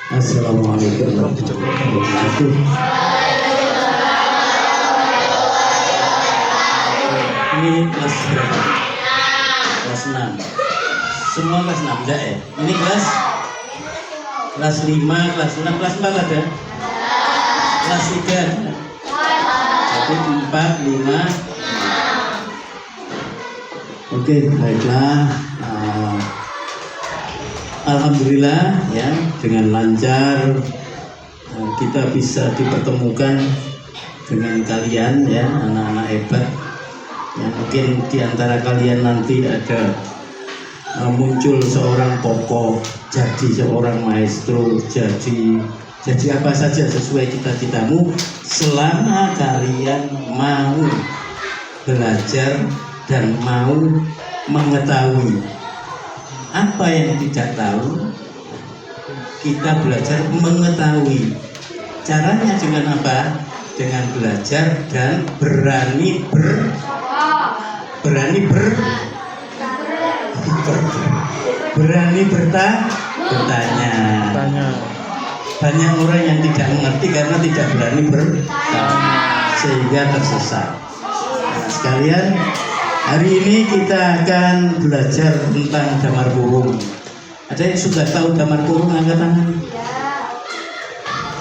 Assalamualaikum warahmatullahi wabarakatuh. Ini kelas berapa? Kelas 6. Semua kelas 6 enggak ya? Ini kelas 5, kelas 6, kelas 4 ada? Kelas 3 ada? Jadi 4, 5. Oke, baiklah. Alhamdulillah ya, dengan lancar kita bisa dipertemukan dengan kalian ya, anak-anak hebat. Ya, mungkin di antara kalian nanti ada muncul seorang tokoh, jadi seorang maestro, jadi apa saja sesuai cita-citamu, selama kalian mau belajar dan mau mengetahui. Apa yang tidak tahu, kita belajar mengetahui. Caranya dengan apa? Dengan belajar dan berani bertanya. Banyak orang yang tidak mengerti karena tidak berani bertanya, sehingga tersesat. Nah, sekalian, hari ini kita akan belajar tentang damar kurung. Ada yang sudah tahu damar kurung, angkat tangan.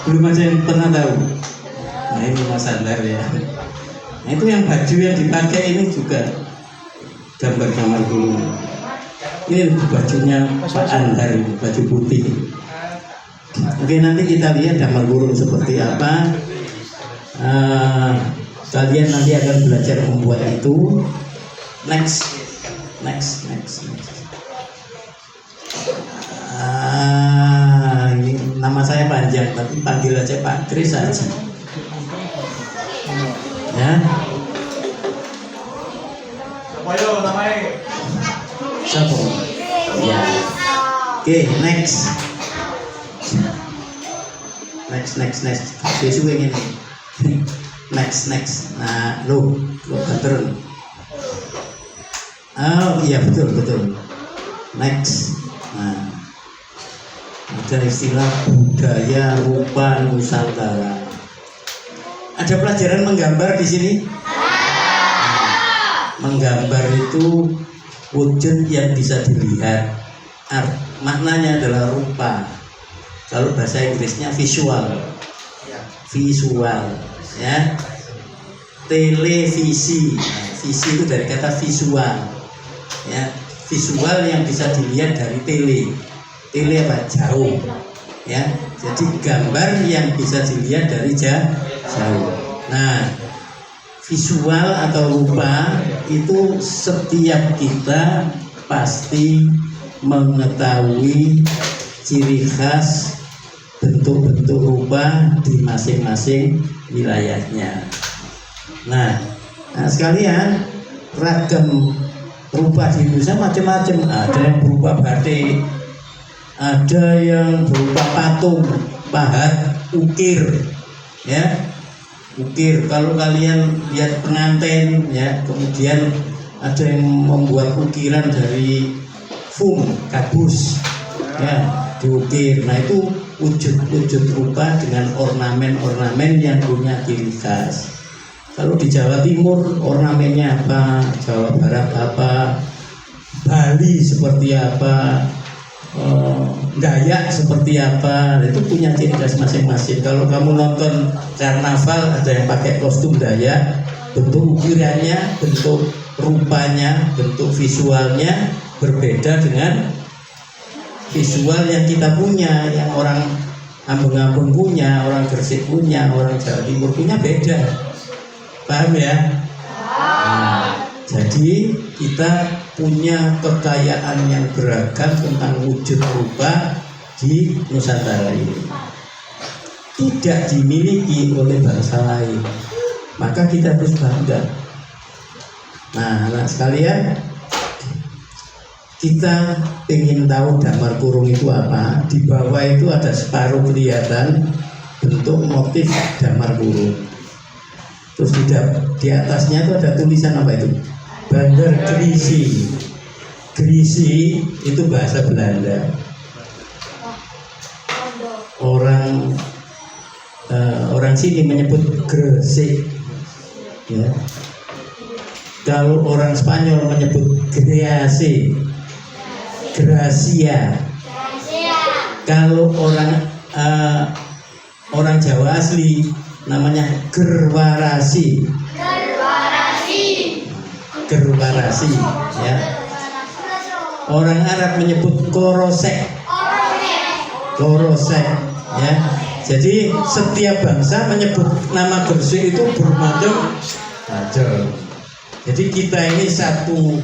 Belum ada yang pernah tahu. Nah, ini Mas Andar ya. Nah, itu yang baju yang dipakai ini juga gambar damar kurung. Ini bajunya Pak Andar, baju putih. Oke, nanti kita lihat damar kurung seperti apa. Kalian nanti akan belajar membuat itu. Next. Ini nama saya panjang, tapi panggil aja Pak Kris aja. Ya. Siapa? Ya. Oke, next. Sesuai ini. Next. Nah, lo turun. Oh iya, betul. Next. Nah, ada istilah budaya rupa Nusantara. Ada pelajaran menggambar di sini? Menggambar itu wujud yang bisa dilihat. Maknanya adalah rupa. Kalau bahasa Inggrisnya visual. Ya. Televisi. Visi itu dari kata visual. Ya, visual yang bisa dilihat dari tele apa? Jauh ya, jadi gambar yang bisa dilihat dari jauh. Nah, visual atau rupa itu setiap kita pasti mengetahui ciri khas bentuk-bentuk rupa di masing-masing wilayahnya. Nah sekalian, ragam rupa di Indonesia macam-macam. Ada yang berupa batik, ada yang berupa patung, pahat, ukir, ya. Ukir. Kalau kalian lihat pengantin, ya, kemudian ada yang membuat ukiran dari foam, gabus, ya, diukir. Nah, itu wujud-wujud rupa dengan ornamen-ornamen yang punya ciri khas. Kalau di Jawa Timur ornamennya apa, Jawa Barat apa, Bali seperti apa, Dayak seperti apa, itu punya ciri khas masing-masing. Kalau kamu nonton karnaval, ada yang pakai kostum Dayak, bentuk ukirannya, bentuk rupanya, bentuk visualnya berbeda dengan visual yang kita punya, yang orang Ambon-Ambon punya, orang Gresik punya, orang Jawa Timur punya, beda. Paham ya? Nah, jadi kita punya kekayaan yang beragam tentang wujud rupa di Nusantara ini. Tidak dimiliki oleh bangsa lain. Maka kita harus bangga. Nah, anak sekalian, kita ingin tahu damar kurung itu apa. Di bawah itu ada separuh kelihatan bentuk motif damar kurung. Terus di atasnya itu ada tulisan apa itu? Bandar Grisi. Grisi itu bahasa Belanda. orang sini menyebut Gresik, ya. Kalau orang Spanyol menyebut Gracia. Kalau orang Jawa asli namanya Gerwarasi, ya. Orang Arab menyebut Korosek, ya. Jadi setiap bangsa menyebut nama Gresik itu bermacam-macam. Jadi kita ini satu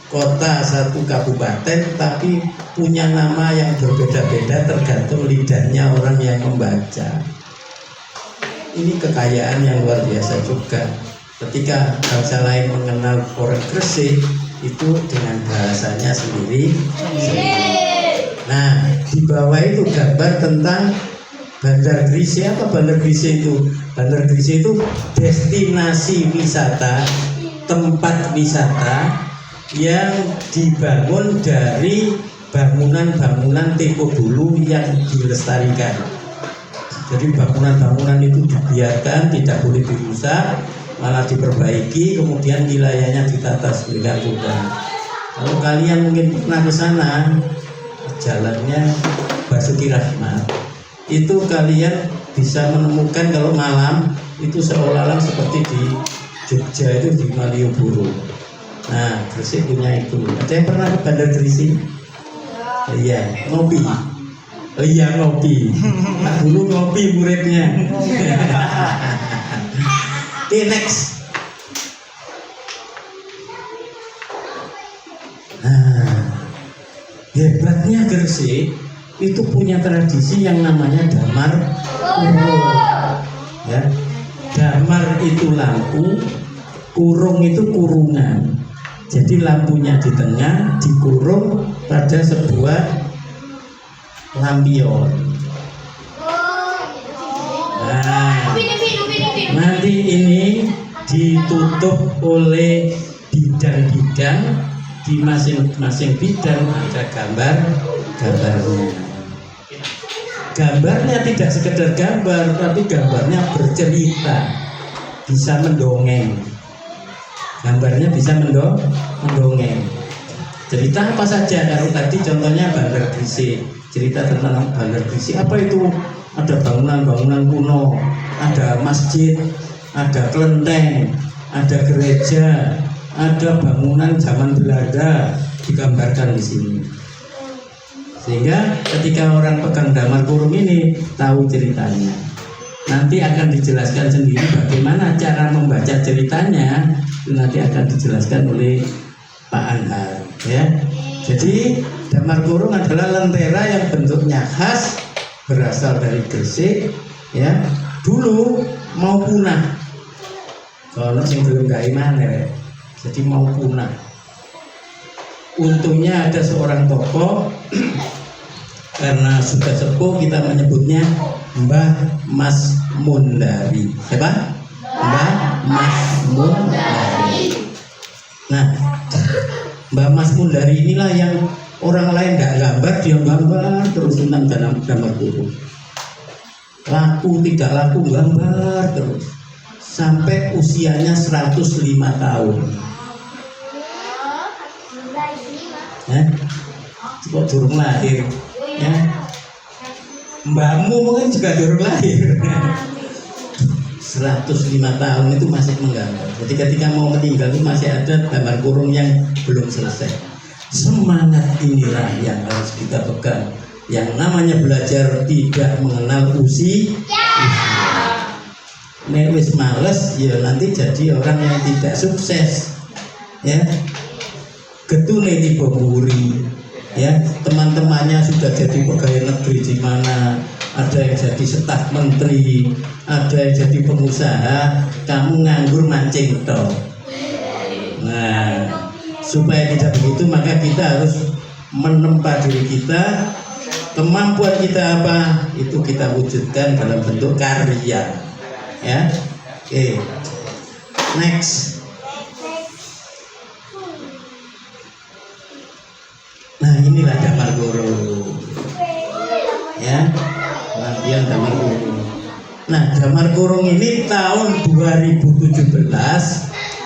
kota, satu kabupaten, tapi punya nama yang berbeda-beda tergantung lidahnya orang yang membaca. Ini kekayaan yang luar biasa juga. Ketika bangsa lain mengenal orang Gresik itu dengan bahasanya sendiri. Nah, di bawah itu gambar tentang Bandar Gresik. Apa Bandar Gresik itu? Bandar Gresik itu destinasi wisata, tempat wisata yang dibangun dari bangunan-bangunan tempo dulu yang dilestarikan. Jadi bangunan-bangunan itu dibiarkan, tidak boleh dirusak, malah diperbaiki, kemudian wilayahnya ditata sedemikian rupa. Kalau kalian mungkin pernah ke sana, jalannya Basuki Rahmat, itu kalian bisa menemukan kalau malam itu seolah-olah seperti di Jogja itu di Malioboro. Nah, Gresik punya itu. Ada yang pernah ke Bandar Gresik? Iya, ngopi. Oh iya, ngopi. Nah, dulu ngopi muridnya. Oke, next. Nah, hebatnya Gresik itu punya tradisi yang namanya damar kurung. Ya, damar itu lampu, kurung itu kurungan. Jadi lampunya di tengah dikurung pada sebuah lampion. Nah, nanti ini ditutup oleh bidang-bidang, di masing-masing bidang ada gambarnya. Gambarnya tidak sekedar gambar, tapi gambarnya bercerita, bisa mendongeng. Gambarnya bisa mendongeng. Cerita apa saja? Kalau tadi contohnya Bandar Gresik, cerita tentang Bandar Gresik. Apa itu? Ada bangunan-bangunan kuno, ada masjid, ada kelenteng, ada gereja, ada bangunan zaman Belanda digambarkan di sini. Sehingga ketika orang pegang damar kurung ini tahu ceritanya. Nanti akan dijelaskan sendiri bagaimana cara membaca ceritanya, itu nanti akan dijelaskan oleh Pak Anhar, ya. Jadi damar kurung adalah lentera yang bentuknya khas, berasal dari Gresik, ya. Dulu mau punah, kalau yang belum gawe maneh, jadi mau punah. Untungnya ada seorang tokoh, karena sudah sepuh kita menyebutnya Mbah Mas Mundari. Siapa? Mbah Mas Mundari. Nah, Mbah Mas Mundari inilah yang orang lain nggak gambar, dia gambar terus tentang gambar kurung. Laku tidak laku gambar terus sampai usianya 105 tahun. Ya, kok durung lahir, ya. Mbakmu mungkin juga durung lahir. 105 tahun itu masih menggambar. Jadi ketika mau meninggal itu masih ada gambar kurung yang belum selesai. Semangat inilah yang harus kita pegang. Yang namanya belajar tidak mengenal usia. Nek wis males ya nanti jadi orang yang tidak sukses. Ya. Getune tiba mburi. Ya, teman-temannya sudah jadi pegawai negeri di mana, ada yang jadi staf menteri, ada yang jadi pengusaha, kamu nganggur mancing toh. Nah, supaya tidak begitu maka kita harus menempa diri kita, kemampuan kita apa itu kita wujudkan dalam bentuk karya. Ya, oke. Next. Nah, inilah damar kurung, ya, luar wayang damar kurung. Nah, damar kurung ini tahun 2017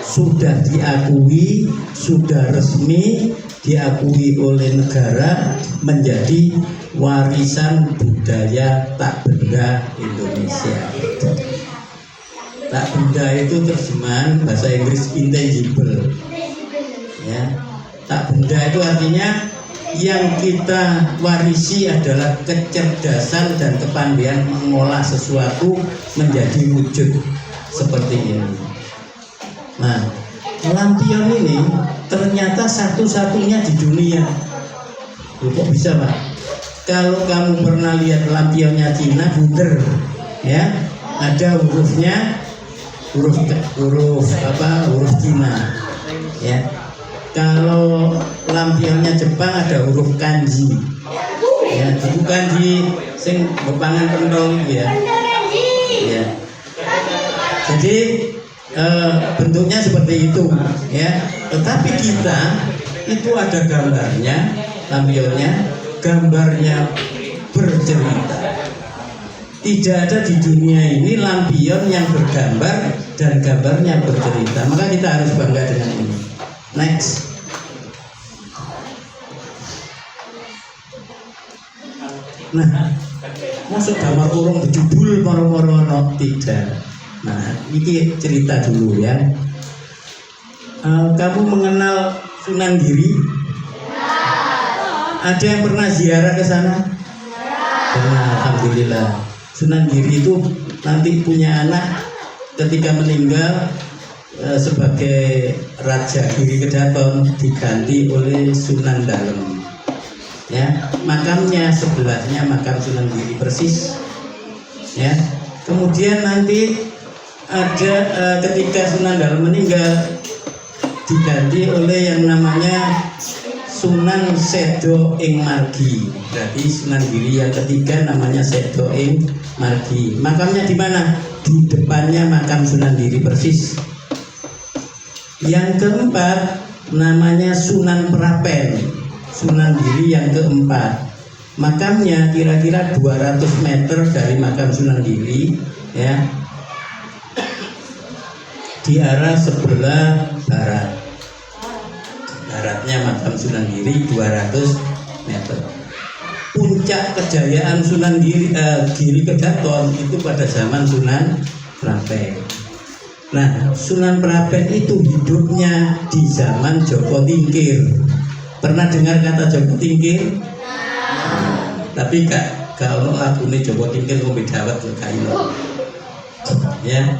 sudah diakui, sudah resmi diakui oleh negara menjadi warisan budaya tak benda Indonesia. Tak benda itu terjemahan bahasa Inggris intangible. Ya, tak benda itu artinya yang kita warisi adalah kecerdasan dan kepandaian mengolah sesuatu menjadi wujud seperti ini. Nah, lampion ini ternyata satu-satunya di dunia. Kok bisa, Pak? Kalau kamu pernah lihat lampionnya Cina, bunder, ya, ada hurufnya, huruf Cina, ya. Kalau lampionnya Jepang ada huruf kanji, ya, itu kanji sing bepangan pentol ya. Ya. Jadi bentuknya seperti itu, ya. Tetapi kita itu ada gambarnya, lampionnya, gambarnya bercerita. Tidak ada di dunia ini lampion yang bergambar dan gambarnya bercerita. Maka kita harus bangga dengan ini. Next. Nah, masuk damar kurung berjudul moro-moro tidak. Nah, ini cerita dulu ya. Kamu mengenal Sunan Giri? Ada yang pernah ziarah ke sana? Pernah, alhamdulillah. Sunan Giri itu nanti punya anak ketika meninggal sebagai Raja Giri Kedaton diganti oleh Sunan Dalem. Ya, makamnya sebelahnya makam Sunan Giri persis. Ya, kemudian nanti ada ketika Sunan Dalem meninggal diganti oleh yang namanya Sunan Sedo ing Margi. Berarti Sunan Giri yang ketiga namanya Sedo ing Margi. Makamnya di mana? Di depannya makam Sunan Giri persis. Yang keempat namanya Sunan Prapen, Sunan Giri yang keempat. Makamnya kira-kira 200 meter dari makam Sunan Giri, ya, di arah sebelah barat. Baratnya makam Sunan Giri 200 meter. Puncak kejayaan Sunan Giri Kedaton itu pada zaman Sunan Prapen. Nah, Sunan Prapen itu hidupnya di zaman Joko Tingkir. Pernah dengar kata Joko Tingkir? Tapi kalau lagu ini Joko Tingkir ngombe dawet kaino. Ya.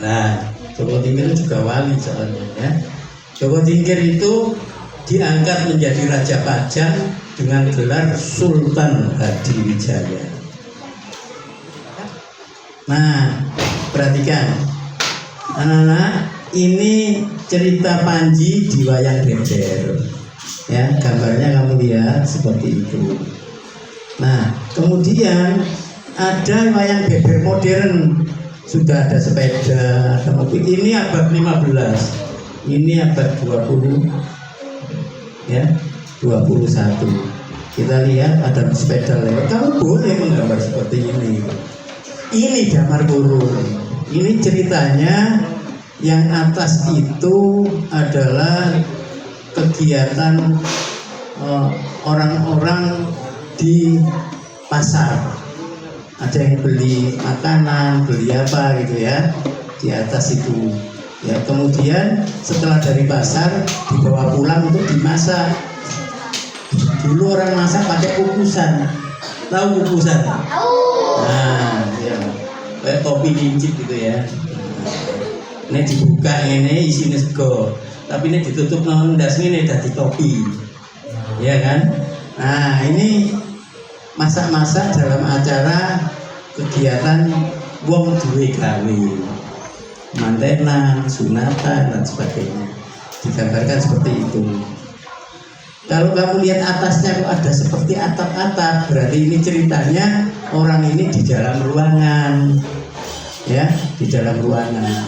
Nah, Joko Tingkir juga wali soalnya ya. Joko Tingkir itu diangkat menjadi Raja Pajang dengan gelar Sultan Hadiwijaya. Nah, perhatikan anak-anak, ini cerita Panji di wayang beber, ya, gambarnya kamu lihat seperti itu. Nah, kemudian ada wayang beber modern, sudah ada sepeda, ada mobil. Ini abad 15, ini abad 20, ya, 21. Kita lihat ada sepeda lewat, kamu boleh menggambar seperti ini. Ini damar kurung. Ini ceritanya yang atas itu adalah kegiatan orang-orang di pasar. Ada yang beli makanan, beli apa gitu ya, di atas itu. Ya, kemudian setelah dari pasar dibawa pulang untuk dimasak. Dulu orang masak pakai kukusan. Tahu kukusan? Nah, ya, kayak topi lincip gitu ya. Ini dibuka, ini isinya sego, tapi ini ditutup nondas, ini dari topi, ya kan? Nah, ini masak-masak dalam acara kegiatan wong duwe gawe, mantenan, sunatan dan sebagainya. Digambarkan seperti itu. Kalau kamu lihat atasnya kok ada seperti atap-atap, berarti ini ceritanya orang ini di dalam ruangan, ya, di dalam ruangan,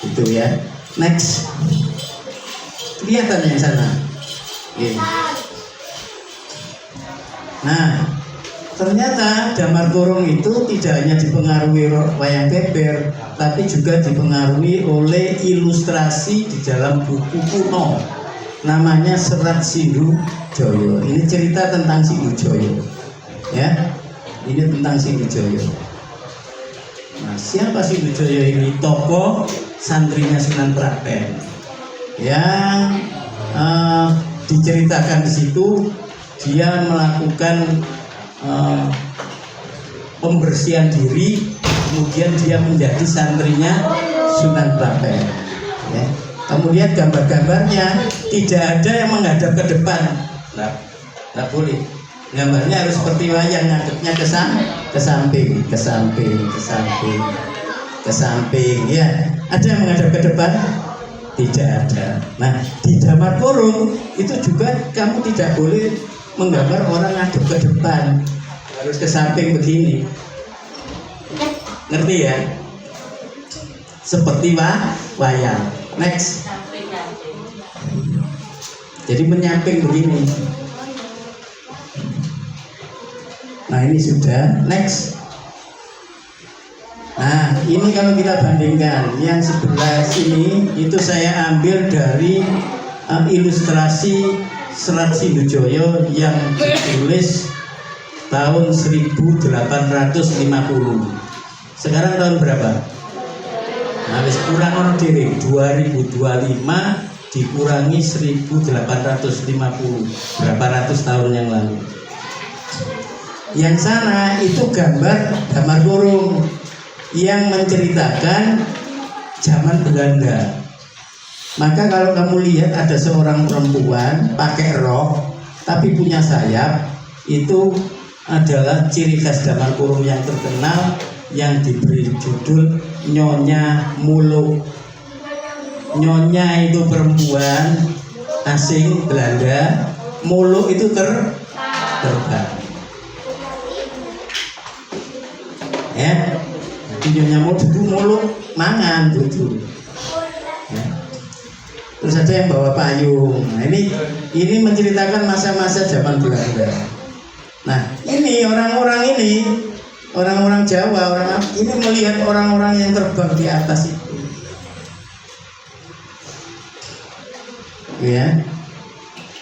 itu ya. Next, kelihatan yang sana. Oke. Nah, ternyata Damar Kurung itu tidak hanya dipengaruhi wayang beber, tapi juga dipengaruhi oleh ilustrasi di dalam buku kuno namanya Serat Sindhujoyo. Ini cerita tentang Sindhujoyo, ya. Ini tentang Sindhujoyo. Nah, siapa Sindhujoyo ini? Tokoh santrinya Sunan Prapen yang diceritakan di situ. Dia melakukan pembersihan diri, kemudian dia menjadi santrinya Sunan Prapen. Ya. Kemudian gambar-gambarnya tidak ada yang menghadap ke depan, nggak boleh. Gambarnya harus seperti wayang, ngadepnya ke samping, ke samping, ke samping, ke samping. Ya, ada yang menghadap ke depan? Tidak ada. Nah, di Damar Kurung itu juga kamu tidak boleh menggambar orang ngadep ke depan, harus ke samping begini. Ngerti ya? Seperti wayang. Next. Jadi menyamping begini. Nah, ini sudah. Next. Nah, ini kalau kita bandingkan yang sebelah sini itu saya ambil dari ilustrasi Serat Sindhujoyo yang ditulis tahun 1850. Sekarang tahun berapa? Nah, wis kurang ono dhewe 2025 dikurangi 1850. Berapa ratus tahun yang lalu. Yang sana itu gambar Damar Kurung yang menceritakan zaman Belanda. Maka kalau kamu lihat ada seorang perempuan pakai rok tapi punya sayap, itu adalah ciri khas Damar Kurung yang terkenal yang diberi judul Nyonya Muluk. Nyonya itu perempuan asing Belanda, Muluk itu terbang. Ya, jadi Nyonya Muluk itu muluk mangan gitu. Ya. Terus ada yang bawa payung. Nah, ini menceritakan masa-masa zaman Belanda. Nah, ini orang-orang Jawa, ini melihat orang-orang yang terbang di atas itu. Ya.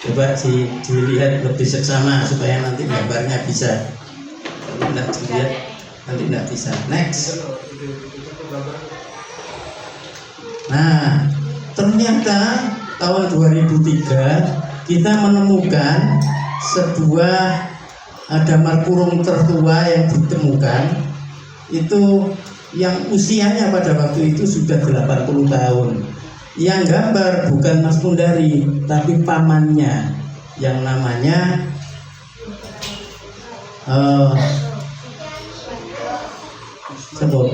Coba dilihat lebih seksama supaya nanti gambarnya bisa. Kalau tidak dilihat nanti tidak bisa. Next. Nah, ternyata tahun 2003 kita menemukan sebuah Damar Kurung tertua yang ditemukan itu yang usianya pada waktu itu sudah 80 tahun. Yang gambar bukan Mas Mundari tapi pamannya yang namanya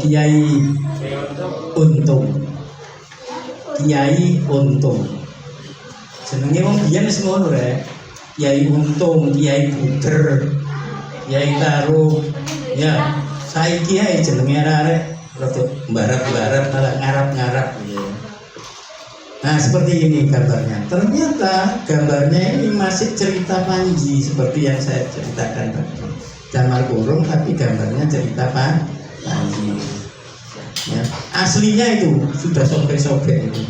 Kiai Untung. Kiai Untung. Jenenge wong biyen wis ngono rek. Kiai Untung, Kiai Buder, Kiai Taruh. Ya, saiki ae jenenge arek rada barat-barat malah ngarap-ngarap gitu. Nah, seperti ini gambarnya. Ternyata gambarnya ini masih cerita Panji seperti yang saya ceritakan tadi. Damar Kurung tapi gambarnya cerita Panji. Ya, aslinya itu sudah sobek-sobek itu.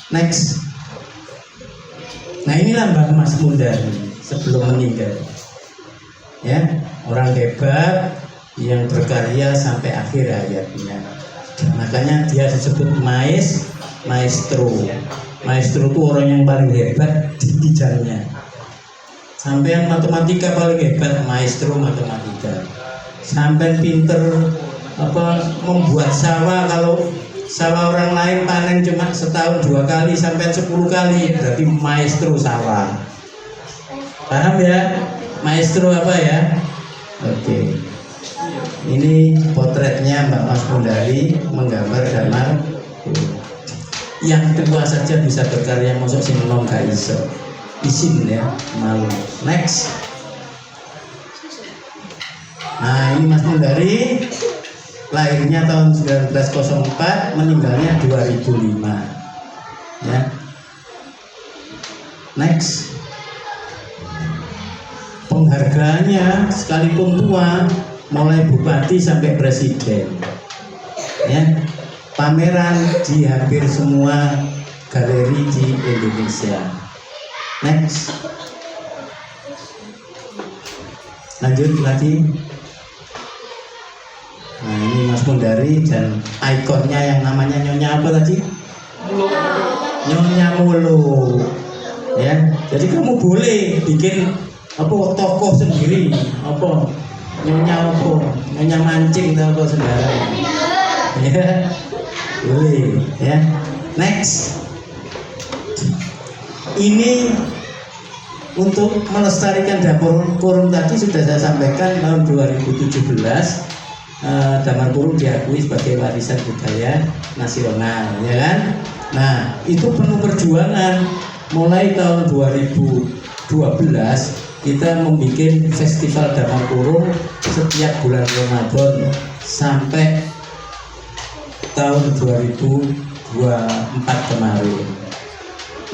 Next. Nah, inilah Mbah Mas Mundari sebelum meninggal. Ya, orang hebat yang berkarya sampai akhir hayatnya. Makanya dia disebut maestro. Maestro itu orang yang paling hebat di bidangnya. Sampai matematika paling hebat, maestro matematika. Sampai pinter membuat sawah, kalau sawah orang lain panen cuma setahun 2 kali sampai 10 kali, berarti maestro sawah. Paham ya? Maestro apa ya? Oke. Ini potretnya Mbak Mas Mundari menggambar Damar Kurung. Yang tua saja bisa berkarya, masuk sing nom gak iso. Isin ya, malu. Next. Nah, ini Mas Mundari lahirnya tahun 1904, meninggalnya 2005. Ya. Next. harganya sekalipun tua, mulai bupati sampai presiden, ya, pameran di hampir semua galeri di Indonesia. Next, lanjut lagi. Nah, ini Mas Mundari dan ikonnya yang namanya Nyonya apa tadi? Nyonya Mulu. Ya, jadi kamu boleh bikin apa tokoh sendiri, apa Nyonya apa, Nyonya mancing atau apa sembarang. Ya, boleh. Ya, next. Ini untuk melestarikan dapur kurung tadi sudah saya sampaikan tahun 2017. Damar Kurung diakui sebagai warisan budaya nasional, ya kan? Nah, itu penuh perjuangan. Mulai tahun 2012 kita membuat festival Damar Kurung setiap bulan Ramadan sampai tahun 2024 kemarin.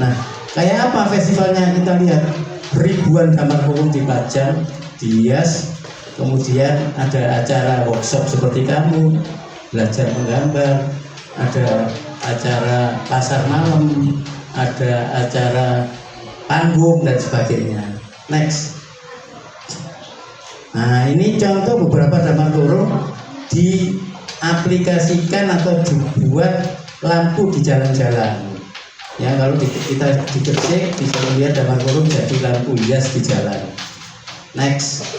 Nah, kayak apa festivalnya? Kita lihat ribuan Damar Kurung dipajang, dihias. Kemudian ada acara workshop seperti kamu belajar menggambar, ada acara pasar malam, ada acara panggung dan sebagainya. Next. Nah, ini contoh beberapa Damar Kurung diaplikasikan atau dibuat lampu di jalan-jalan. Ya, kalau kita di Gresik bisa melihat Damar Kurung jadi lampu hias di jalan. Next.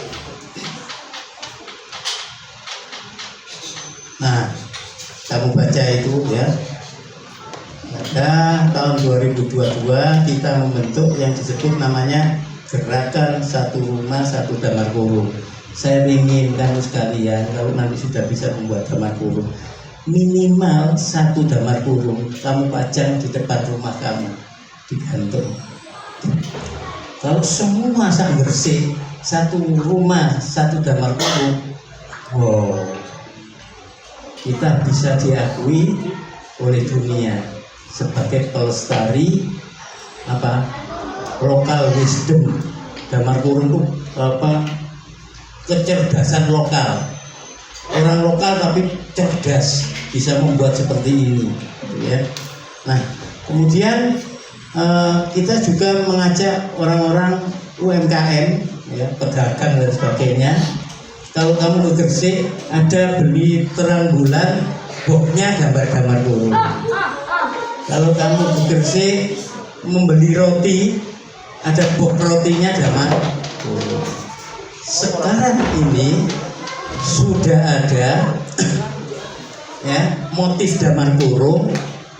Nah, kamu baca itu ya. Pada tahun 2022 kita membentuk yang disebut namanya Gerakan Satu Rumah Satu Damar Kurung. Saya ingin kamu sekalian kalau nanti sudah bisa membuat damar kurung, minimal satu damar kurung kamu pajang di depan rumah kamu, digantung. Kalau semua sak Gresik satu rumah satu damar kurung, wow, kita bisa diakui oleh dunia sebagai pelestari apa lokal wisdom. Damar kurung itu apa, kecerdasan lokal, orang lokal tapi cerdas, bisa membuat seperti ini gitu ya. Nah, kemudian kita juga mengajak orang-orang UMKM ya, pedagang dan sebagainya. Kalau kamu ke Gresik ada beli terang bulan, boxnya gambar damar kurung. Kalau kamu ke Gresik membeli roti, ada box rotinya damar kurung. Sekarang ini sudah ada ya motif damar kurung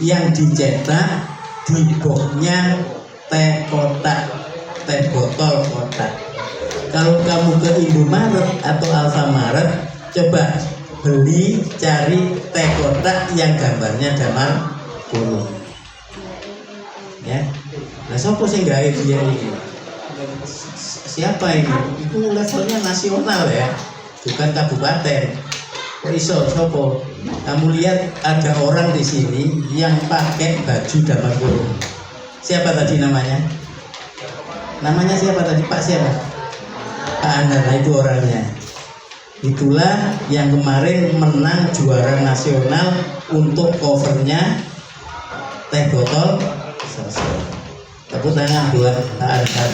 yang dicetak di boxnya teh kotak, teh botol kotak. Kalau kamu ke Indomaret atau Alfamaret, coba beli cari teh kotak yang gambarnya damar kurung. Ya, nah siapa sih nggak dia ini? Siapa ini? Itu levelnya nasional ya, bukan kabupaten. Kok iso sopo? Kamu lihat ada orang di sini yang pakai baju damar kurung. Siapa tadi namanya? Namanya siapa tadi? Pak siapa? Pak Anwar, itu orangnya. Itulah yang kemarin menang juara nasional untuk covernya teh botol sosok. Tepuk tangan buat Pak Anwar.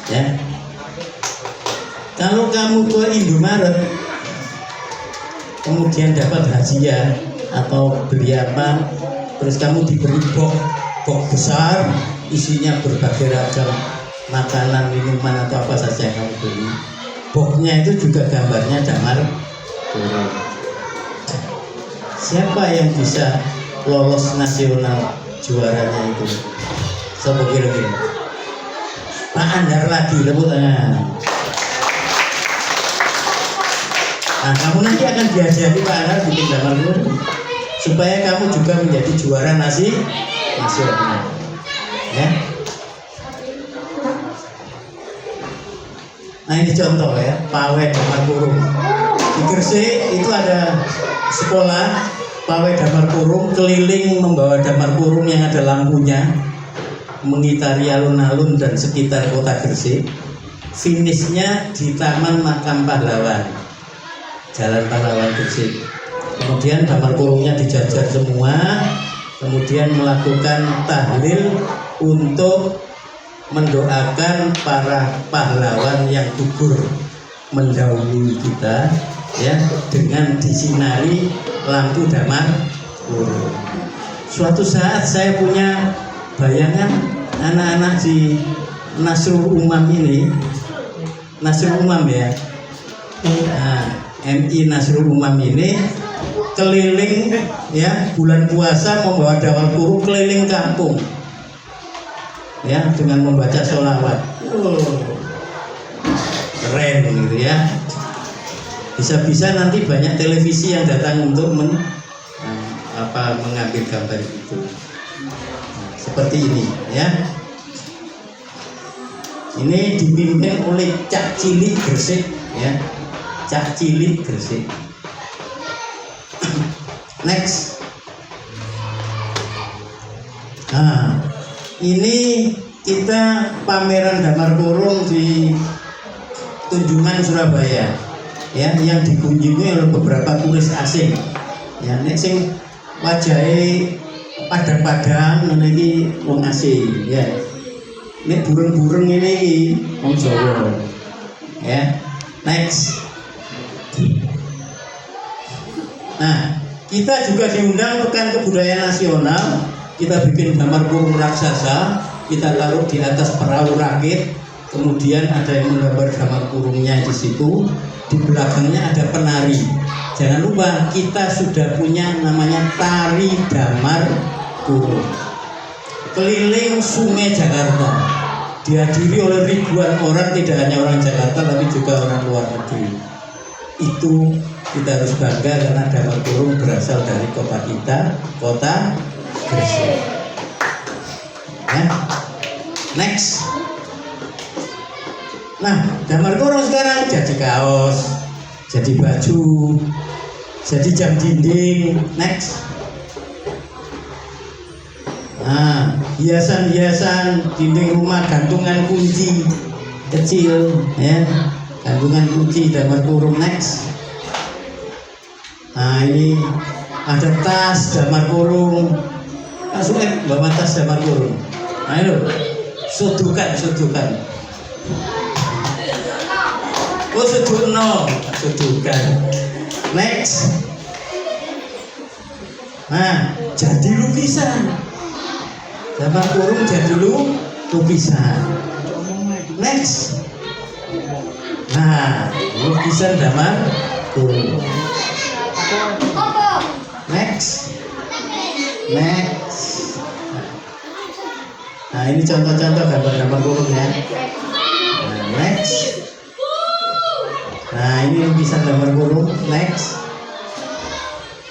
Ya. Kalau kamu ke Indomaret kemudian dapat hadiah atau beli apa, terus kamu diberi box besar isinya berbagai ragam makanan, minuman atau apa saja yang kamu beli, boxnya itu juga gambarnya damar kurung. Siapa yang bisa lolos nasional juaranya itu? Siapa kira-kira? Pak Andar lagi, tepuk tangan. Nah, kamu nanti akan diajari Pak Andar bikin damar kurung supaya kamu juga menjadi juara nasional. Ya. Nah, ini contoh ya, pawai damar kurung. Di Gresik itu ada sekolah pawai damar kurung, keliling membawa damar kurung yang ada lampunya. mengitari alun-alun dan sekitar kota Gresik. Finishnya di Taman Makam Pahlawan, Jalan Pahlawan Gresik. Kemudian damar kurungnya dijajar semua, kemudian melakukan tahlil untuk mendoakan para pahlawan yang gugur mendahului kita, ya, dengan disinari lampu damar kurung. Suatu saat saya punya bayangan anak-anak di Nasrul Umam ini, Nasrul Umam ya, nah, MI Nasrul Umam ini keliling, ya, bulan puasa membawa damar kurung keliling kampung, ya, dengan membaca sholawat. Keren gitu ya. Bisa-bisa nanti banyak televisi yang datang untuk mengambil gambar itu. Nah, seperti ini ya. Ini dipimpin oleh Cak Cilik Gresik ya. Cak Cilik Gresik. Next. Nah, ini kita pameran damar kurung di Tunjungan Surabaya, ya, yang dikunjungi oleh beberapa turis asing. Ya, nek sing wajahe padang-padang ngene iki wong asing, ya. Nek burung-burung ini iki wong Jawa. Ya. Next. Nah, kita juga diundang Pekan Kebudayaan Nasional. Kita bikin damar kurung raksasa, kita taruh di atas perahu rakit, kemudian ada yang menggambar damar kurungnya di situ, di belakangnya ada penari. Jangan lupa kita sudah punya namanya tari damar kurung. Keliling Sungai Jakarta, dihadiri oleh ribuan orang, tidak hanya orang Jakarta tapi juga orang luar negeri. Itu kita harus bangga karena damar kurung berasal dari kota kita, kota Gresik. Ya. Next. Nah, damar kurung sekarang jadi kaos, jadi baju, jadi jam dinding. Next. Nah, hiasan-hiasan dinding rumah, gantungan kunci kecil, ya, gantungan kunci damar kurung. Next. Nah, ini ada tas damar kurung. Langsung bawa tas damar kurung. Nah, itu sudukan. Oh, sudukan. Next. Nah, jadi lukisan. Damar kurung jadi lukisan. Next. Nah, lukisan damar kurung. Next. Nah, ini contoh-contoh gambar damar kurung ya. Nah, next. Nah, ini lukisan damar kurung. Next.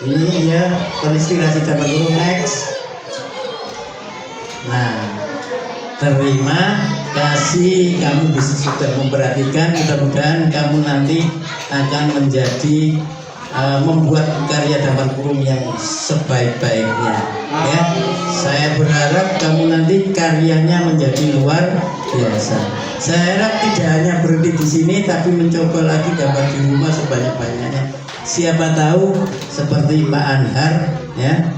Ini ya terinspirasi damar kurung. Next. Nah, terima kasih kamu bisa sudah memperhatikan. Mudah-mudahan kamu nanti akan menjadi membuat karya damar kurung yang sebaik-baiknya, ya. Saya berharap kamu nanti karyanya menjadi luar biasa. Saya harap tidak hanya berhenti di sini, tapi mencoba lagi gambar di rumah sebanyak-banyaknya. Siapa tahu seperti Pak Anhar, ya,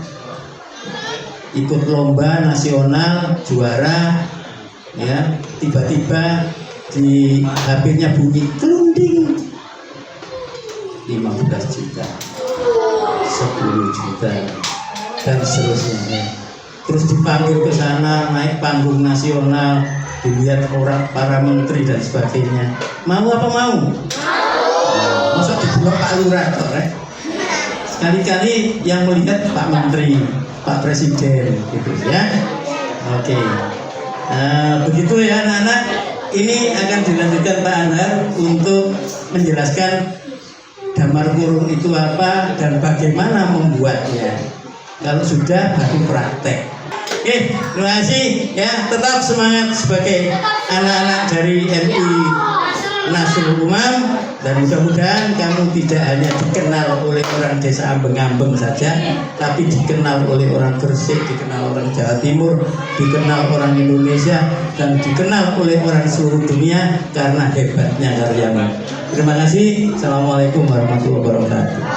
ikut lomba nasional juara, ya, tiba-tiba di HP-nya bunyi kelunding 15 juta, 10 juta, dan seterusnya. Terus dipanggil ke sana, naik panggung nasional, dilihat orang, para menteri dan sebagainya. Mau apa mau? Masa dibuat Pak Lurah, sekali-kali yang melihat Pak Menteri, Pak Presiden, gitu ya. Oke. Begitu ya anak-anak. Ini akan dilanjutkan Pak Anhar untuk menjelaskan damar kurung itu apa dan bagaimana membuatnya. Kalau sudah baru praktek. Oke, terima kasih ya. Tetap semangat sebagai anak-anak dari MI Nasrul Umam, dan mudah-mudahan kamu tidak hanya dikenal oleh orang desa Ambeng-Ambeng saja, tapi dikenal oleh orang Gresik, dikenal orang Jawa Timur, dikenal orang Indonesia, dan dikenal oleh orang seluruh dunia karena hebatnya karyamu. Terima kasih. Assalamualaikum warahmatullahi wabarakatuh.